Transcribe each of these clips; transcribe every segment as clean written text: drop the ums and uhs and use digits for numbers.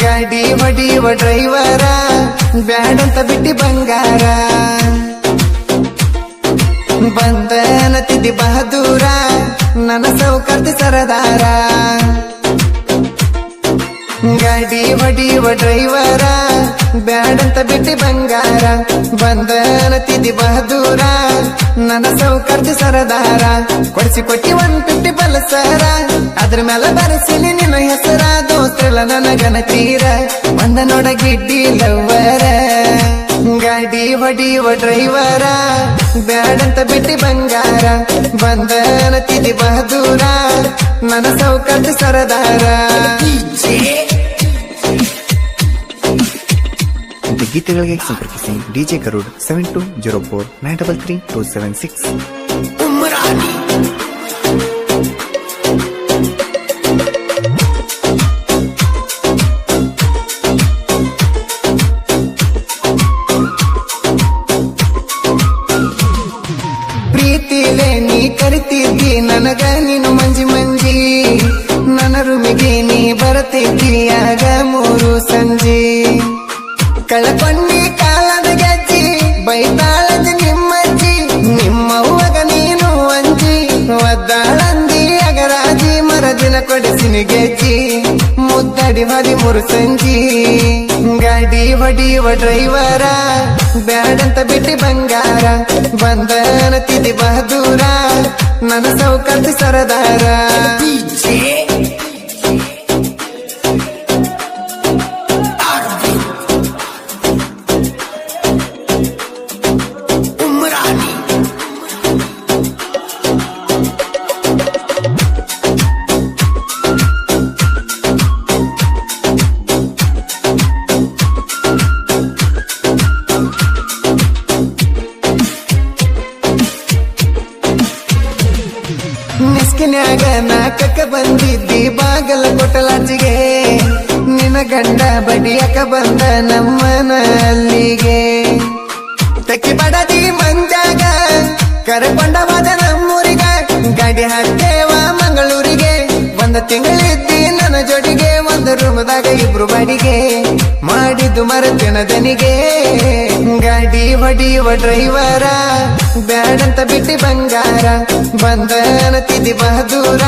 ಗಾಡಿ ಹೊಡಿಯುವ ಡ್ರೈವರ ಬ್ಯಾಡಂತ ಬಿಟ್ಟಿ ಬಂಗಾರ ಬಂದನ ತಿದ್ದಿ ಬಹದೂರ ನನ್ನ ಸೌಕರ್ತಿ ಸರದಾರ ಗಾಡಿ ಹೊಡಿಯುವ ಡ್ರೈವರ ಬ್ಯಾಡಂತ ಬಿಟ್ಟಿ ಬಂಗಾರ ಬಂದನ ತಿದ್ದಿ ಬಹದೂರ ನನ್ನ ಸೌಕರ್ತಿ ಸರದಾರ ಕೊಡಿಸಿ ಕೊಟ್ಟಿ 150 ಬಲಸರ ಅದ್ರ ಮೇಲೆ ಬರೆಸಿನಿ ನಿನ್ನ ಹೆಸರ ದೋಸ್ತ್ರಲ್ಲ ನನಗನ ತೀರ ಬಂದ ನೋಡ ಗಿಡ್ಡಿ ಲವ್ವರ ಗಾಡಿ ಹೊಡಿಯುವ ಡ್ರೈವರ ಬ್ಯಾಡಂತ ಬಿಟ್ಟಿ ಬಂಗಾರ ಬಂದನ ತಿದ್ದಿ ಬಹದೂರ ನನ್ನ ಸೌಕರ್ತಿ ಸರದಾರ ಗೀತೆಗಳಿಗೆ ಸಂಪರ್ಕಿಸಿ ಡಿಜೆ ಗರುಡ್ 7204933276. ಪ್ರೀತಿಲೇ ನೀ ಕರಿತಿದ್ದಿ ನನಗ ನೀನು ಮಂಜಿ ಮಂಜಿ ನನ್ನ ರೂಮಿಗೆ ನೀ ಬರತಿದ್ದೀಯಾಗ 3 ಸಂಜೆ ಕಳಕೊಂಡಿ ಕಾಲದ ಗೆಜ್ಜಿ ಬೈತಾಳದ ನಿಮ್ಮಜ್ಜಿ ನಿಮ್ಮವ್ವಗ ನೀನು ಅಂಜಿ ಒದ್ದಾಳಂದಿ ಅಗರಾಜಿ ಮರದಿನ ಕೊಡಿಸಿನಿ ಗೆಜ್ಜಿ ಮುದ್ದಡಿ 13 ಸಂಜಿ ಗಾಡಿ ಹೊಡಿಯುವ ಡ್ರೈವರ ಬ್ಯಾಡಂತ ಬಿಟ್ಟಿ ಬಂಗಾರ ಬಂದನ ತಿದ್ದಿ ಬಹದೂರ ನನ್ನ ಸೌಕರ್ತಿ ಸರದಾರ ನಿಸ್ಕಿನ್ಯಾಗ ನಾಕಕ್ಕ ಬಂದಿದ್ದಿ ಬಾಗಲ ಕೊಟ್ಟಲಾಚಿಗೆ ನಿನ್ನ ಗಂಡ ಬಡಿಯಕ ಬಂದ ನಮ್ಮನ ಅಲ್ಲಿಗೆ ತೆಕ್ಕಿ ಬಡದಿ ಮಂಜಾಗ ಕರೆಕೊಂಡವಾದ ನಮ್ಮೂರಿಗ ಗಾಡಿ ಹಾಕ್ತೇವ ಮಂಗಳೂರಿಗೆ 1 ತಿಂಗಳಿದ್ದಿ ನನ್ನ ಜೋಡಿಗೆ 1 ರೂಮದಾಗ 2 ಬಾಡಿಗೆ ಮಾಡಿದ್ದು ಮರತಿನ ದನಿಗೆ ಗಾಡಿ ಹೊಡಿಯುವ ಡ್ರೈವರ ಬ್ಯಾಡಂತ ಬಿಟ್ಟಿ ಬಂಗಾರ ಬಂದನ ತಿದ್ದಿ ಬಹದೂರ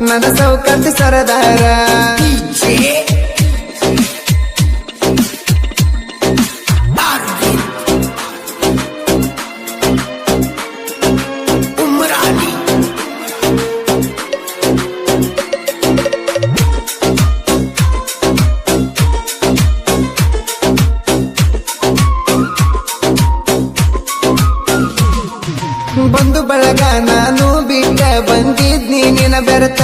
ನನ್ನ ಸೌಕರ್ತಿ ಸರದಾರ ಬಂದು ಬಳಗ ನಾನು ಬಿಟ್ಟ ಬಂದಿದ್ನಿ ನಿನ ಬೆರತ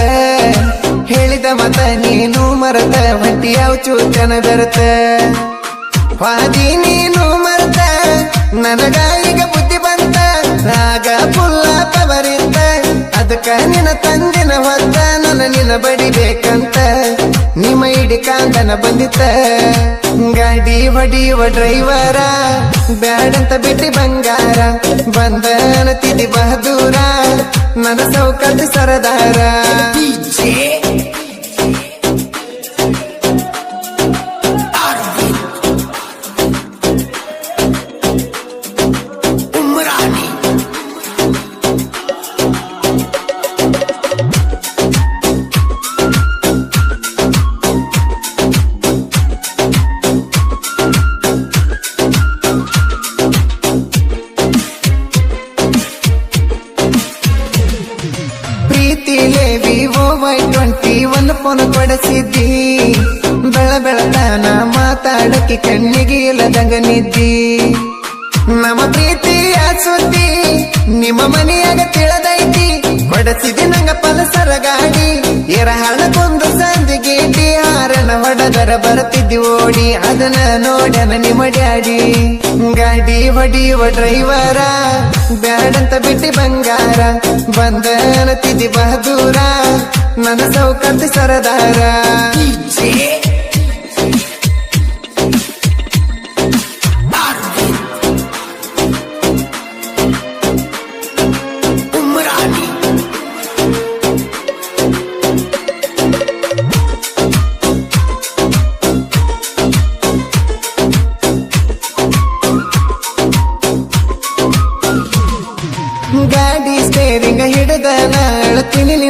ಹೇಳಿದ ಮತ ನೀನು ಮರತ ಹೊಟ್ಟಿ ಯಾವ ಚೂಚನ ಬೆರತ ಹಾದಿ ನೀನು ಮರತ ನನಗ ಈಗ ಬುದ್ಧಿ ಬಂತ ರಾಗ ಪುಲ್ಲ ಬರಿತ ಅದಕ್ಕ ನಿನ್ನ ತಂದಿನ ಹೊತ್ತ ನನ್ನ ನಿನ್ನ ಬಡಿಬೇಕಂತ ನಿಮ್ಮ ಇಡಿ ಕಾಂದನ ಬಂದಿತ್ತ ಗಾಡಿ ಹೊಡಿಯುವ ಡ್ರೈವರ ಬ್ಯಾಡಂತ ಬಿಟ್ಟಿ ಬಂಗಾರ ಬಂದನ ತಿದ್ದಿ ಬಹದೂರ ನನ್ನ ಸೌಕರ್ತಿ ಸರದಾರ ಪ್ರೀತಿಲೇ ವಿವೋ Y21 ಫೋನ್ ಕೊಡಿಸಿದ್ದಿ ಬೆಳತಾನ ಮಾತಾಡಕ್ಕೆ ಕಣ್ಣಿಗೆ ಇಲ್ಲದಂಗ ನಿದ್ದಿ ನಮ್ಮ ಪ್ರೀತಿಯ ಸುದ್ದಿ ನಿಮ್ಮ ಮನೆಯಾಗ ತಿಳದೈತಿ ಕೊಡಿಸಿದಿ ನಂಗ ಪಲ್ಸರ ಗಾಡಿ ಎರಹಳಕ್ಕೊಂದು ಸಂದಿಗೆ ಹಾರನ ಹೊಡೆದರ ಬರ್ತಿದ್ದಿ ಓಡಿ ಅದನ್ನ ನೋಡನ ನಿಮ್ಮ ಡ್ಯಾಡಿ ಗಾಡಿ ಹೊಡಿಯುವ ಡ್ರೈವರ ಬ್ಯಾಡಂತ ಬಿಟ್ಟಿ ಬಂಗಾರ ಬಂದನ ತಿದ್ದಿ ಬಹದೂರ ನನ್ನ ಸೌಕರ್ತಿ ಸರದಾರ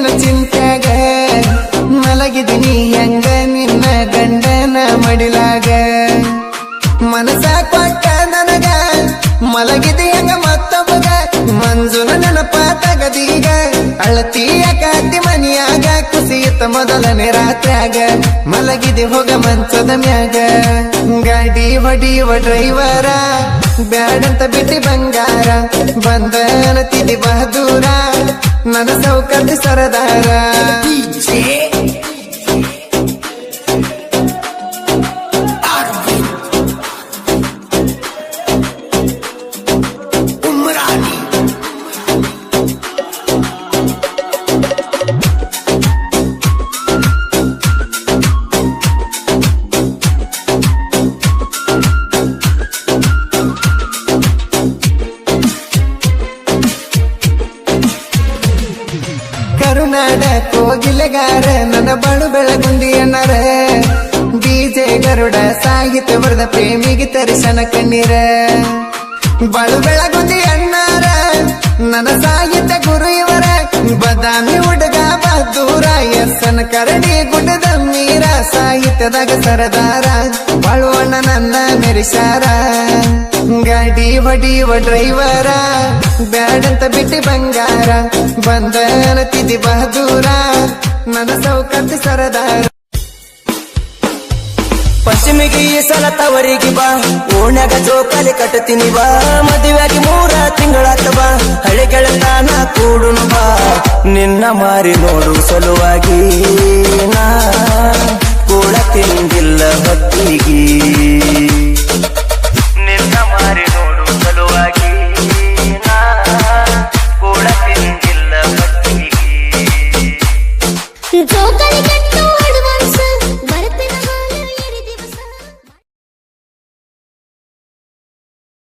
ಏನು ಚಿಂತ್ಯಾಗ ಮಲಗಿದೀನಿ ಹೆಂಗ ನಿನ್ನ ಗಂಡನ ಮಡಿಲಾಗ ಮನಸ ಕೊಟ್ಟ ನನಗ ಮಲಗಿದಿ ಹೆಂಗ ಮತ್ತೊಬ್ಬಗ ಮಂಜುನ ನೆನಪ ತಗದೀಗ ಅಳತೀಯ ಕಾತಿ ಮನಿಯಾಗ ಕುಸಿಯುತ್ತ ಮೊದಲನೇ ರಾತ್ರ್ಯಾಗ ಮಲಗಿದಿ ಹೋಗ ಮಂಚದ ಮ್ಯಾಗ ಗಾಡಿ ಹೊಡಿಯುವ ಡ್ರೈವರ ಬ್ಯಾಡಂತ ಬಿಟ್ಟಿ ಬಂಗಾರ ಬಂದನತಿದಿ ಬಹದೂರ ನನ್ನ ಸೌಕರ್ಯ ಸರದಾರ ಕರುನಾಡ ಕೋಗಿಲೆಗಾರ ನನ್ನ ಬಾಳು ಬೆಳಗುಂದಿ ಅಣ್ಣರ ಡಿಜೆ ಗರುಡ ಸಾಹಿತ್ಯ ಬರೆದ ಪ್ರೇಮಿಗೆ ತರಿಸನ ಕಣ್ಣೀರ ಬಾಳು ಬೆಳಗುಂದಿ ಅಣ್ಣಾರ ನನ್ನ ಸಾಹಿತ್ಯ ಗುರು ಇವರ ಬದಾಮಿ ಹುಡುಗ ಬಹದ್ದೂರ ಎಸ್ಸನ ಕರಡಿ ಗುಡ್ಡದ ಮೀರ ಸಾಹಿತ್ಯದಾಗ ಸರದಾರ ಬಾಳು ಅಣ್ಣ ನನ್ನ ಮೆರಿಸಾರ ಗಾಡಿ ಹೊಡಿಯುವ ಡ್ರೈವರ ಬ್ಯಾಡಂತ ಬಿಟ್ಟಿ ಬಂಗಾರ ಬಂದನತಿದಿ ಬಹದೂರ ನನ್ನ ಸೌಕರ್ಯ ಸರದಾರ ಪಶ್ಚಿಮಿಗೆ ಈ ಸಲ ತವರಿಗೆ ಬಾ ಓಣ್ಯಾಗ ಜೋಕಾಲಿ ಕಟ್ಟತೀನಿ ಬಾ ಮದುವೆಯಾಗಿ 3 ತಿಂಗಳಾತ ಬಾ ಹಳೆ ಗೆಳತಾನ ಕೂಡುನು ಬಾ ನಿನ್ನ ಮಾರಿ ನೋಡು ಸಲುವಾಗಿ